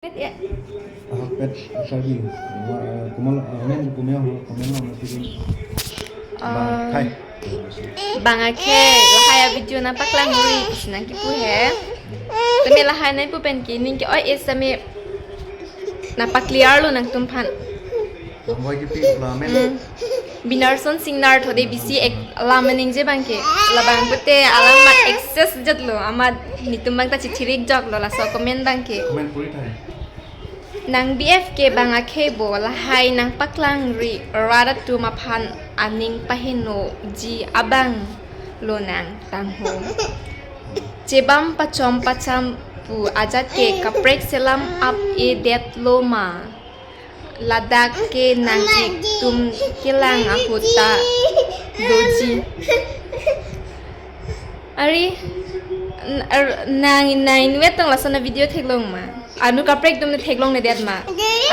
Pet ya. Pet karbi. Kumal men kumel masih bangkai. Bang akhei lahaya video nampak languri senang kipu he. Tapi lahaya nai pu pen kini ki oi esame nampak clear lo nang tumpan. Boy kipi men. Binarson singnar thode bisi ek lamening je bangke. Labang pute alamat access jat lo amat nitumbang ta chichirik jok lo la so comment bangke. Komen puri thai. Nang BF ke bang akhei bo lahai nang paklang ri radat tu mapan aning pahino ji abang lo nang tangho cebam pachom pacham pu ajat ke kaprek selam up e det loma ladak ke nang tum kilang aputa doji ari nang wetong lasana video theklong ma anu kaprek tum theklong ne det ma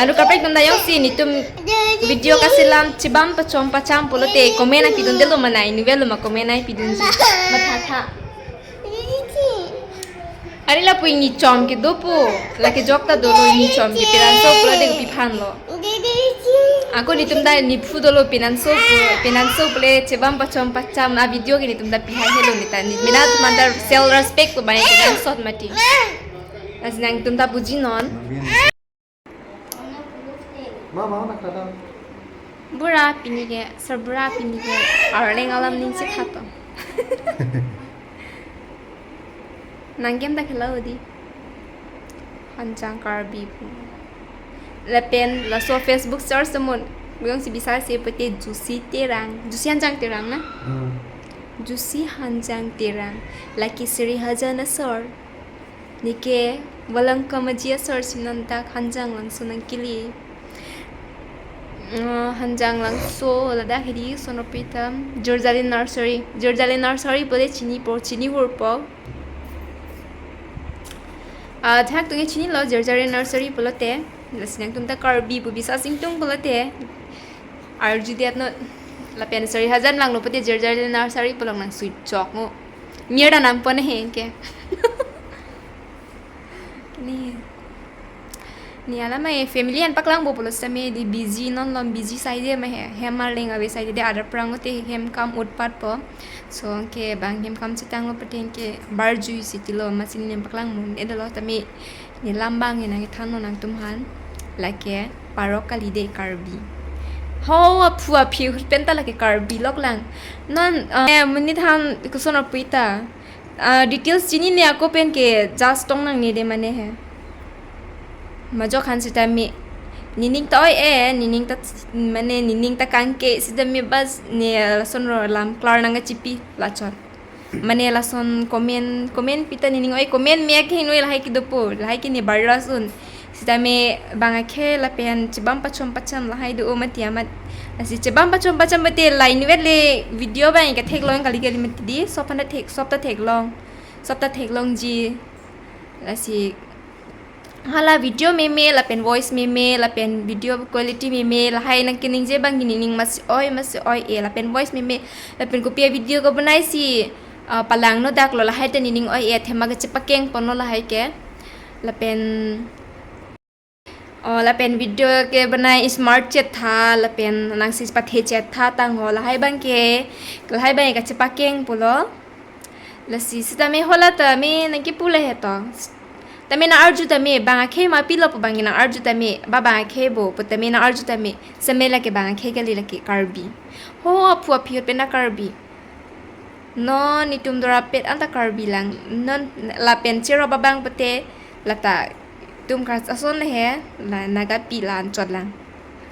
anu kaprek tum da yong si ni tum video kasilam cibam pachom pacham polote komen ai pidun delo mana ini velo ma komen ai pidun ji matha ari la pui ni chom ke dopo la ke jokta dolo ni chom ke piran so pula de piphan lo aku ni tum da ni phu dolo pinan so pule cibam pachom pacham na video ke ni tum da pihai helo ni ta ni mina tum da self respect ko bai ke sot mati as nang tum da buji non Mama nak kata. Bura Pini ke serbura Pini ke arleng alam ning sit hato nanggem da khelo di hanjang karbi lapen la so Facebook search semon buyong si bisa se pete juicy hanjang terang na juicy hanjang terang laki seri hajana sor nike walang kamajia sor sinanta hanjang lang sunang kili hanjang lang so lada hidi sonopitam Georgian nursery pole chini hurpo thak tunge chini lo Georgian nursery polote lasnang tumta karbi bu bisa singtung polote arjudiat no lapen sari hajan lang lo pote Georgian nursery polong nang sweet chok mo mierda nam pone he ke ni ala mai family an paklang bo polos tame di busy non lom busy side ma he hemar ling awe side de ada prangote hem kam utpat po so ke bang hem kam chitang lo paten ke barju sitilo masin nem paklang mun edalo tame ni lambang ina ke thano nang tumhan like parok kali de karbi ho apua phiu penta like karbi lok lang non muni than kusono puita details chini ne ako pen ke just tong nang ne de mane he majo khan sitame nining ta nining ta kanke sitame bas ne sonro lamklar nanga chipi lachon mane lason komen pita nining komen me ke noi lahai ki dopo lahai ki ne barasun sitame banga ke lapen chibam pachom pacham lahai do mati amat asi chibam pachom mate line wele video bang ka thek long kali mati di sopta thek long ji asi hala video meme lapen voice meme lapen video quality meme lahai nang kining je bang gining mas oi lapen voice meme lapen kopia video ko banai si palang no dak lo lahai ta nining thema ga chepakeng pono lahai ke lapen video ke banai smart chat tha lapen nang si pathe chat tha tang ho lahai bang ga chepakeng polo lasi sitame hola ta me nang ki pule heto tame na arju tame bang akhei ma pilo po bangina arju tame baba akhei bo tame na arju tame samela ke bang akhei gali laki karbi ho apu phiot pe na karbi no ni tum dora pet anta karbi lang non la pen chero babang pate lata tum kar ason he la naga pi lan chot lang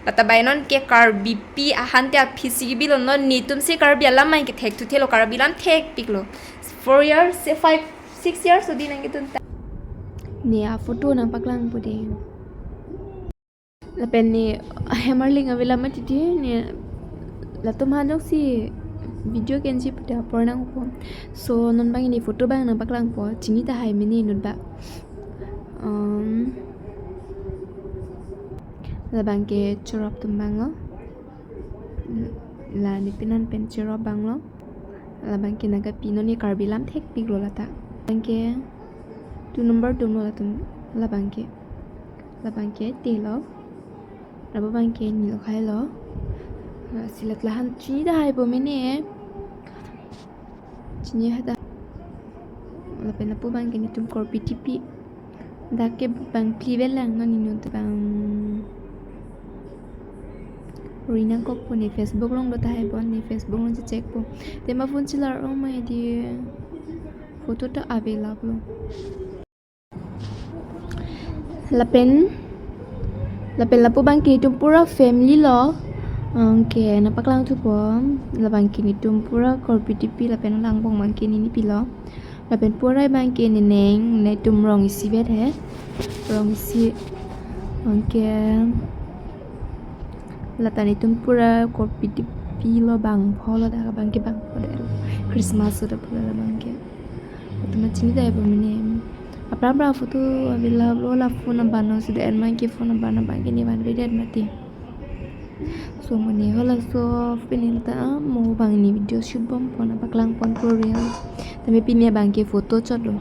lata bainon ke karbi pi ahan te phisi bilo non ni tum se karbi alam mai ke thek tu thelo karbi lam thek piklo 4 years 6 years odi nang itun nia foto nang paklang pude lapen ni hemarling avela matiti ni latum hanok si video kenji puda pornang po so non bang ni foto bang nang paklang po chini ta hai mini nut ba la bang ke chorop tumbang lo la ni pinan pen chorop bang lo la bang ke naga pino ni karbi lam thek pik lo lata bang ke 2 number tum la tum la bangke labang ke te lo raba bang ke ni lo khai lo silat lahan chini da hai bo mene chini hada lapen lapu bang ke ni tum korpi tipi da ke bang plivel lang no ni no bang Rina kok po ni Facebook long do tahay po ni Facebook long check po te ma phone chilar ong mai di photo ta available lapen lapo bang kinitum pura family lo ke napaklang tu po labang kinitum pura korpi tipi lapen lang pong bang kini pilo lapen pura bang kini ning ne tum rong isi bet he rong isi ke latan itu pura korpi tipi lo bang polo dah bang ke bang pada Christmas sudah pula bang ke itu macam ni dah bermini apa foto bila lo la phone bano sudah bang ke phone bano bang ke ni ban beda mati so mani hola so pinin ta mau bang ni video shoot bom pon apa kelang pon pro real tapi pini bang ke foto cot lo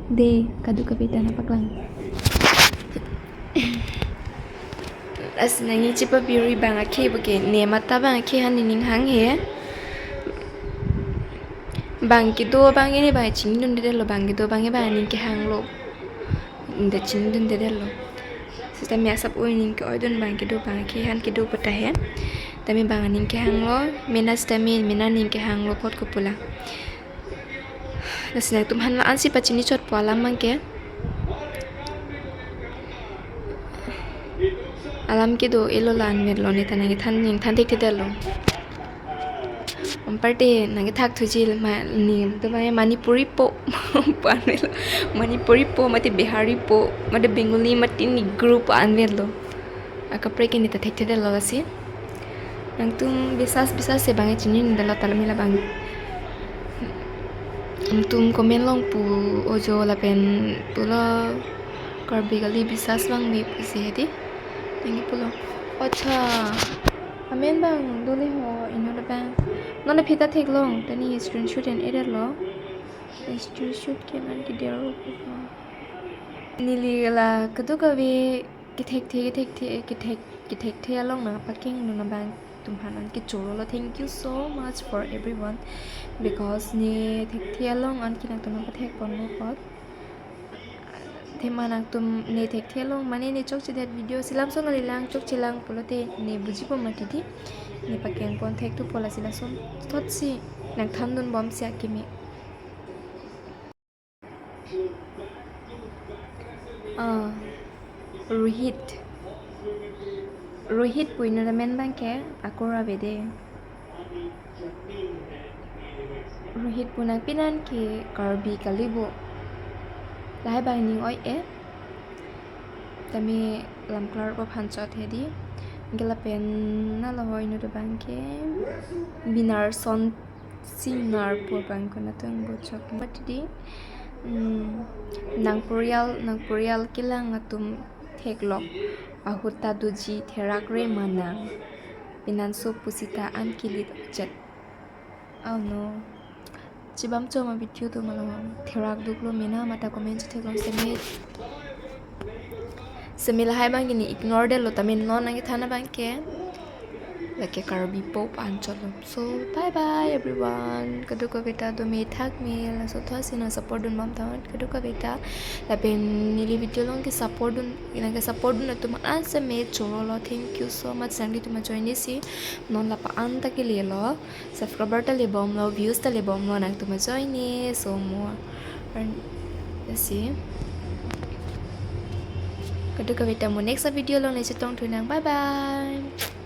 de kaduk kapitan apa kelang as nangi chipa biri bang akhei buke ne mata bang akhei han ning hang he bang ki do bang ini bang chini dun de lo bang ki do bang bang ning ke hang lo de chini dun de lo sitame asap oi ning ke oi dun bang ki do bang akhei han ki do pata he tami bang ning ke hang lo mena sitame mena ning ke hang lo pot ko pula nasna tum han an si pa chini chot pala mang ke alam ke do elo lan met lo ni tanang than ning than tik te lo parte nang thak thujil ma ni to ba manipuri po panelo manipuri po mate bihari po mate bengali mate ni group anvelo akapre ke ni ta thek te lo asi nang tum bisas se bang chini ni dalo talamila bang tum komen long pu ojo lapen pula karbi gali bisas bang me pusi hedi nangi pulo acha amen bang dole ho ino da bang nona phita thek long tani screenshot and edit lo screenshot ke nan ki dero nili la kadu kave ki thek the long na paking nona bang tum hanan ki choro lo thank you so much for everyone because ni thek the long an ki nang tum pa thek pon mo pot thema nang tum ne thek the long mane ne chokche that video silam song ali lang chok chilang polote ne buji po matiti ne pakeng pon thek tu pola sila son thot si nang tham dun bom sia kimi rohit puino da men bang ke akora bede rohit punang pinan ke karbi kalibo lai bang ning oi e tami lamklar ko phanchot hedi gelapen na la hoi no da bang ke binar son sinar po bang ko na tong bo chok matidi nang purial kilang atum theklok ahuta duji therakre manang pinanso pusita an kilit jet oh no chibam choma video to malam therak duklo mena mata comment theklong semila hai bang ini ignore de lo tamin non nang thana bang ke lake karbi pop ancholo so bye bye everyone kaduk beta do me thak me la so thwa sina support dun mam thawat kaduk beta la pen nili video long ke support dun ina ke support dun tum an se me choro lo thank you so much sangi tum join si non la pa an ta ke le lo subscriber ta le bom lo views ta le bom lo nang tum join ni so more and let's see kaduk beta mo next video long le chitong thunang bye bye